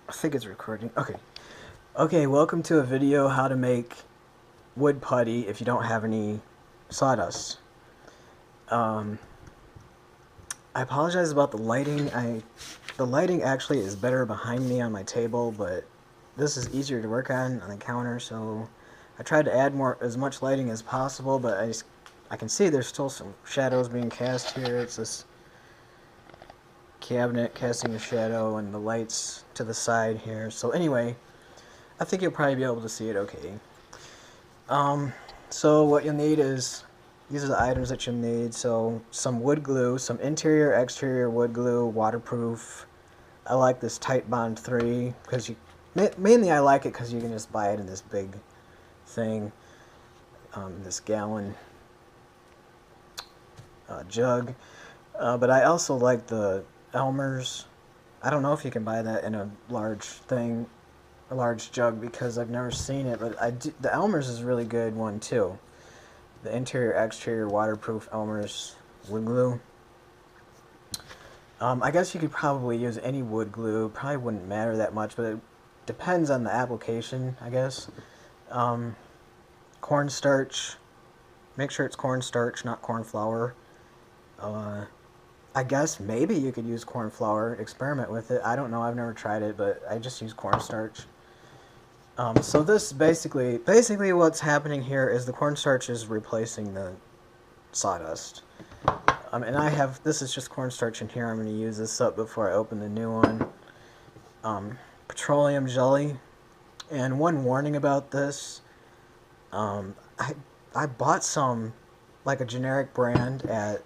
I think it's recording. Okay. Okay, welcome to a video how to make wood putty if you don't have any sawdust. Um, I apologize about the lighting. The lighting actually is better behind me on my table, but this is easier to work on the counter, so I tried to add as much lighting as possible, but I can see there's still some shadows being cast here. It's this cabinet casting a shadow and the lights to the side here. So anyway, I think you'll probably be able to see it okay. So what you'll need is, these are the items that you'll need. So some wood glue, some interior, exterior wood glue, waterproof. I like this Tight Bond 3 because mainly I like it because you can just buy it in this big thing, this gallon jug. But I also like the Elmer's. I don't know if you can buy that in a large jug because I've never seen it, but the Elmer's is a really good one too. The interior, exterior, waterproof Elmer's wood glue. I guess you could probably use any wood glue. Probably wouldn't matter that much, but it depends on the application, I guess. Cornstarch. Make sure it's cornstarch, not corn flour. I guess maybe you could use corn flour. Experiment with it. I don't know. I've never tried it, but I just use cornstarch. So this basically what's happening here is the cornstarch is replacing the sawdust. And this is just cornstarch in here. I'm going to use this up before I open the new one. Petroleum Jelly. And one warning about this. I bought some, like a generic brand at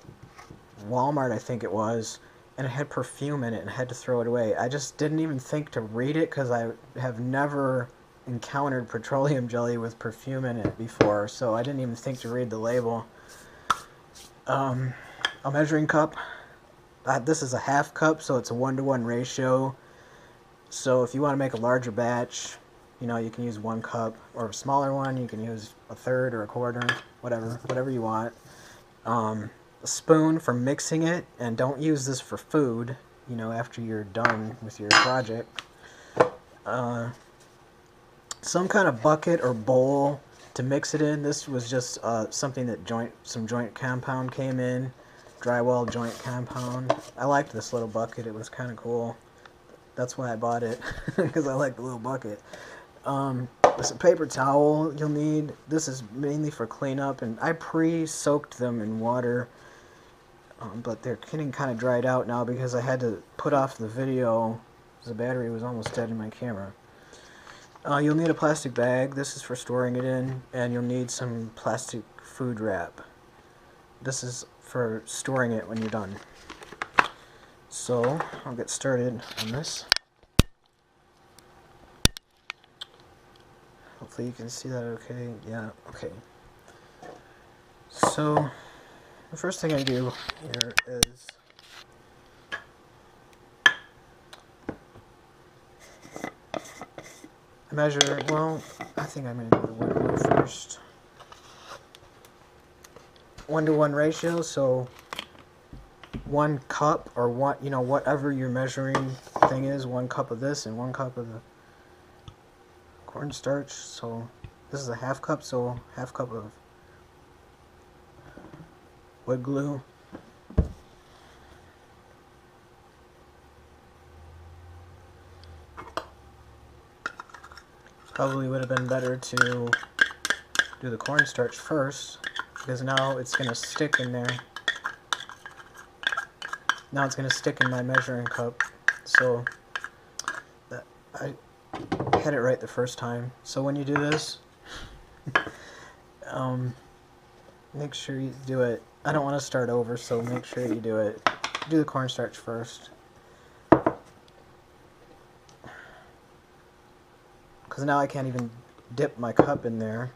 Walmart, I think it was, and it had perfume in it and I had to throw it away. I just didn't even think to read it because I have never encountered petroleum jelly with perfume in it before, so I didn't even think to read the label. A measuring cup. This is a half cup, so it's a 1-to-1 ratio. So if you want to make a larger batch, you can use 1 cup, or a smaller one, you can use a third or a quarter, whatever you want. A spoon for mixing it, and don't use this for food, after you're done with your project. Some kind of bucket or bowl to mix it in. This was just something that some joint compound came in, drywall joint compound. I liked this little bucket. It was kind of cool. That's why I bought it, because I like the little bucket. There's a paper towel you'll need. This is mainly for cleanup, and I pre-soaked them in water, but they're getting kind of dried out now because I had to put off the video. The battery was almost dead in my camera. You'll need a plastic bag. This is for storing it in, and you'll need some plastic food wrap. This is for storing it when you're done. So I'll get started on this. Hopefully you can see that okay. Yeah, okay. So the first thing I do here is I measure, well, I think I'm going to do the wood glue first. 1-to-1 ratio, so 1 cup, or whatever your measuring thing is, 1 cup of this and 1 cup of the cornstarch. So this is a half cup, so half cup of wood glue. Probably would have been better to do the cornstarch first, because now it's going to stick in there. Now it's going to stick in my measuring cup, so I had it right the first time. So when you do this, make sure you do it. I don't want to start over, so make sure you do it. Do the cornstarch first. Because now I can't even dip my cup in there.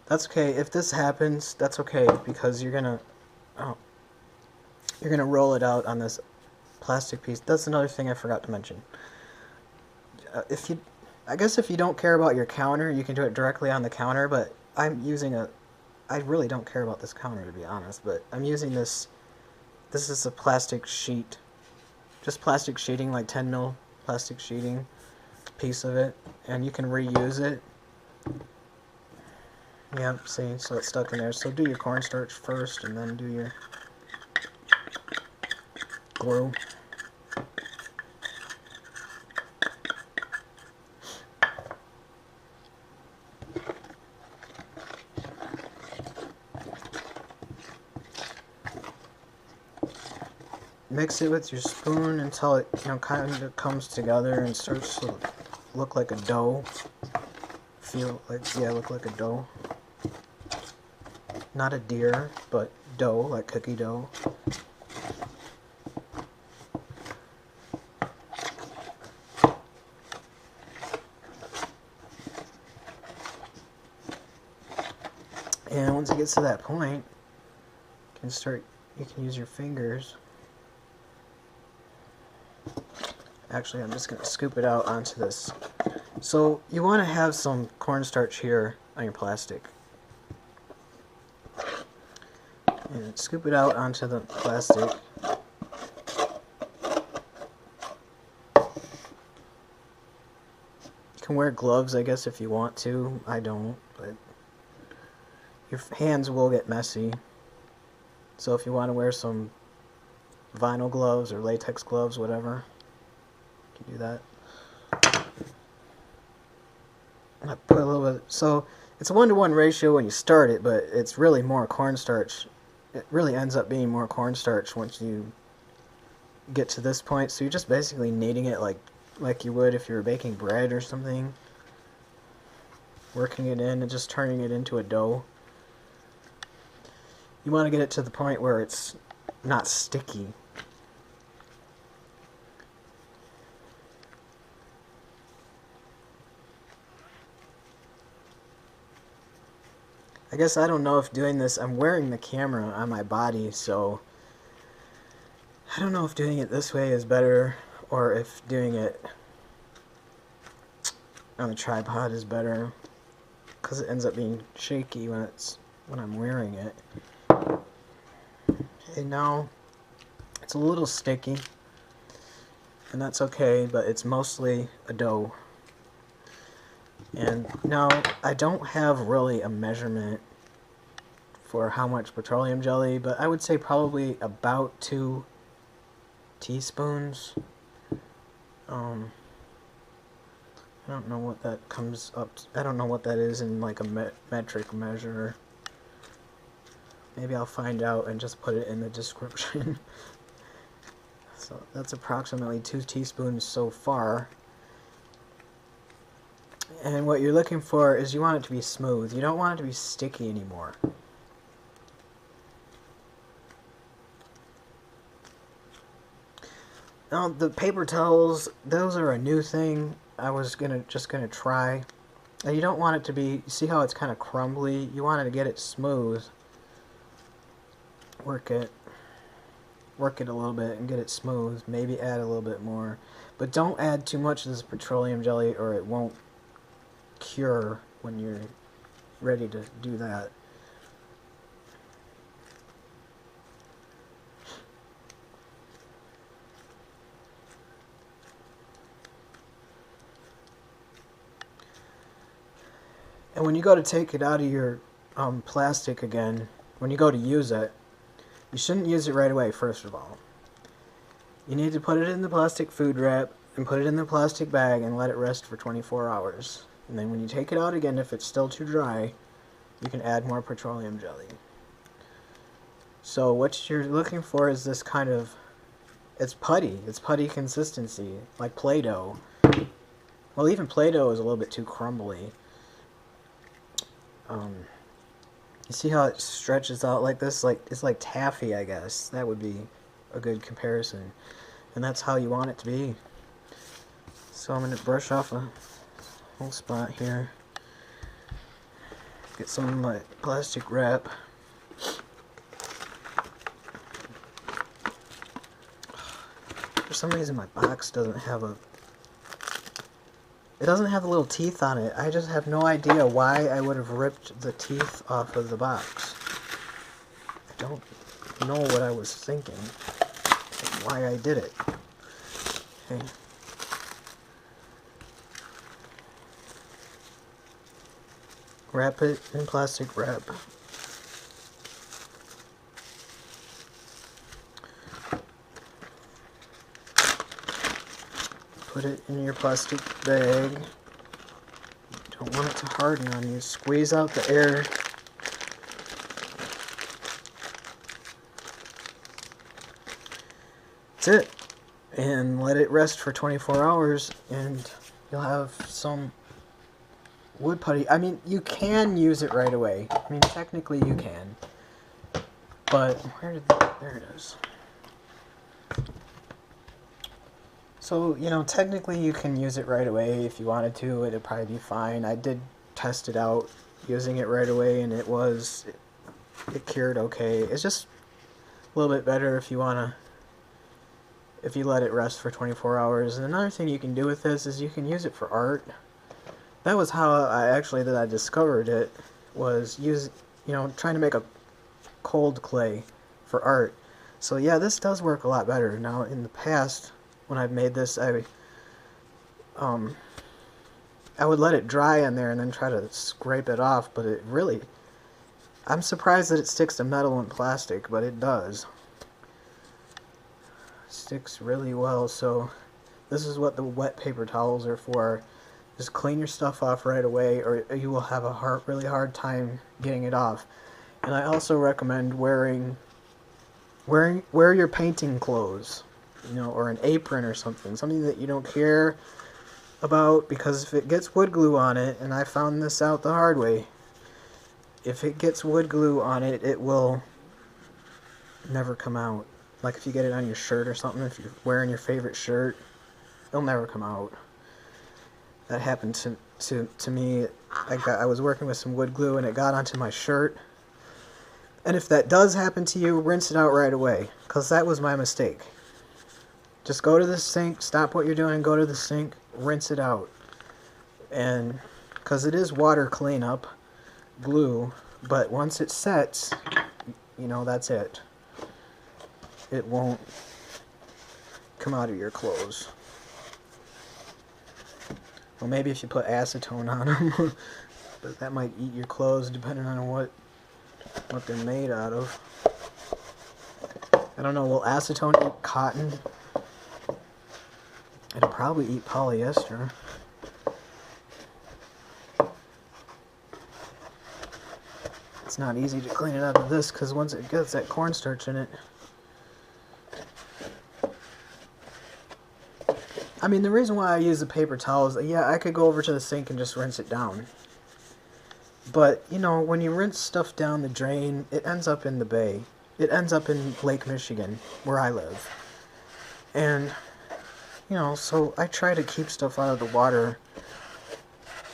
That's okay. If this happens, that's okay, because you're gonna roll it out on this plastic piece. That's another thing I forgot to mention. I guess if you don't care about your counter, you can do it directly on the counter, but I really don't care about this counter, to be honest, but I'm using this. This is a plastic sheet. Just plastic sheeting, like 10 mil plastic sheeting. piece of it, and you can reuse it. Yep, see, so it's stuck in there. So do your cornstarch first, and then do your glue. Mix it with your spoon until it, kind of comes together and starts to look like a dough. Look like a dough. Not a deer, but dough, like cookie dough. And once it gets to that point, you can use your fingers. Actually, I'm just going to scoop it out onto this. So you want to have some cornstarch here on your plastic. And scoop it out onto the plastic. You can wear gloves, I guess, if you want to. I don't, but your hands will get messy. So if you want to wear some vinyl gloves or latex gloves, whatever, you can do that. I put a little bit, so it's a 1-to-1 ratio when you start it, but it's really more cornstarch. It really ends up being more cornstarch once you get to this point. So you're just basically kneading it like you would if you were baking bread or something. Working it in and just turning it into a dough. You want to get it to the point where it's not sticky. I guess I don't know if doing this, I'm wearing the camera on my body, so I don't know if doing it this way is better or if doing it on a tripod is better, because it ends up being shaky when I'm wearing it. Okay, now it's a little sticky, and that's okay, but it's mostly a dough. And now I don't have really a measurement for how much petroleum jelly, but I would say probably about 2 teaspoons. I don't know what that comes up to. I don't know what that is in like a metric measure. Maybe I'll find out and just put it in the description. So that's approximately 2 teaspoons so far. And what you're looking for is you want it to be smooth. You don't want it to be sticky anymore. Now the paper towels, those are a new thing I was just gonna try. And you don't want it to be, see how it's kind of crumbly? You want to get it smooth. Work it a little bit and get it smooth. Maybe add a little bit more. But don't add too much of this petroleum jelly or it won't cure when you're ready to do that. And when you go to take it out of your plastic again, when you go to use it, you shouldn't use it right away, first of all. You need to put it in the plastic food wrap and put it in the plastic bag and let it rest for 24 hours. And then when you take it out again, if it's still too dry, you can add more petroleum jelly. So what you're looking for is this kind of, it's putty consistency, like Play-Doh. Well, even Play-Doh is a little bit too crumbly. You see how it stretches out like this? It's like taffy, I guess. That would be a good comparison. And that's how you want it to be. So I'm going to brush off a whole spot here. Get some of my plastic wrap. For some reason my box doesn't have a... It doesn't have the little teeth on it. I just have no idea why I would have ripped the teeth off of the box. I don't know what I was thinking. Why I did it. Okay. Wrap it in plastic wrap. Put it in your plastic bag. Don't want it to harden on you. Squeeze out the air. That's it. And let it rest for 24 hours and you'll have some wood putty. I mean, you can use it right away. I mean, technically you can. But, there it is. So, you know, technically you can use it right away if you wanted to. It'd probably be fine. I did test it out using it right away and it cured okay. It's just a little bit better if you let it rest for 24 hours. And another thing you can do with this is you can use it for art. That was how I discovered it, was trying to make a cold clay for art. So yeah, this does work a lot better. Now in the past, when I've made this, I would let it dry in there and then try to scrape it off, but I'm surprised that it sticks to metal and plastic, but it does. It sticks really well. So this is what the wet paper towels are for. Just clean your stuff off right away or you will have a really hard time getting it off. And I also recommend wear your painting clothes, or an apron or something that you don't care about, because if it gets wood glue on it, and I found this out the hard way, if it gets wood glue on it, it will never come out. Like if you get it on your shirt or something, if you're wearing your favorite shirt, it'll never come out. That happened to me. I was working with some wood glue and it got onto my shirt. And if that does happen to you, rinse it out right away, because that was my mistake. Just go to the sink, stop what you're doing, go to the sink, rinse it out. And because it is water cleanup glue, but once it sets, that's it. It won't come out of your clothes. Well, maybe if you put acetone on them, but that might eat your clothes depending on what they're made out of. I don't know, will acetone eat cotton? It'll probably eat polyester. It's not easy to clean it out of this because once it gets that cornstarch in it. I mean, the reason why I use the paper towels, yeah, I could go over to the sink and just rinse it down. But, when you rinse stuff down the drain, it ends up in the bay. It ends up in Lake Michigan, where I live. And, so I try to keep stuff out of the water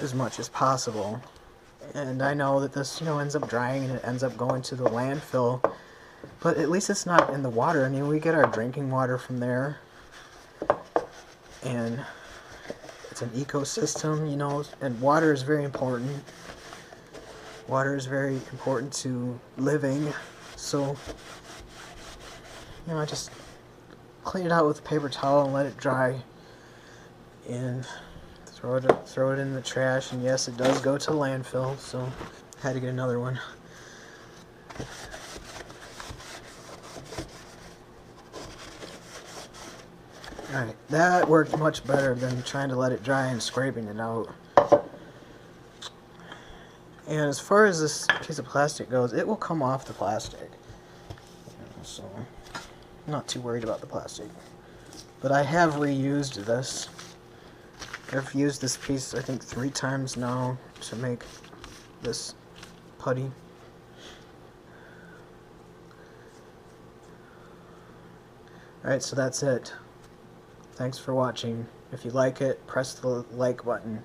as much as possible. And I know that this, ends up drying and it ends up going to the landfill. But at least it's not in the water. I mean, we get our drinking water from there. And it's an ecosystem, and water is very important. Water is very important to living. So, I just clean it out with a paper towel and let it dry. And throw it in the trash. And yes, it does go to landfill, so I had to get another one. Alright, that worked much better than trying to let it dry and scraping it out. And as far as this piece of plastic goes, it will come off the plastic. So, I'm not too worried about the plastic. But I have reused this. I've used this piece, I think, 3 times now to make this putty. Alright, so that's it. Thanks for watching. If you like it, press the like button.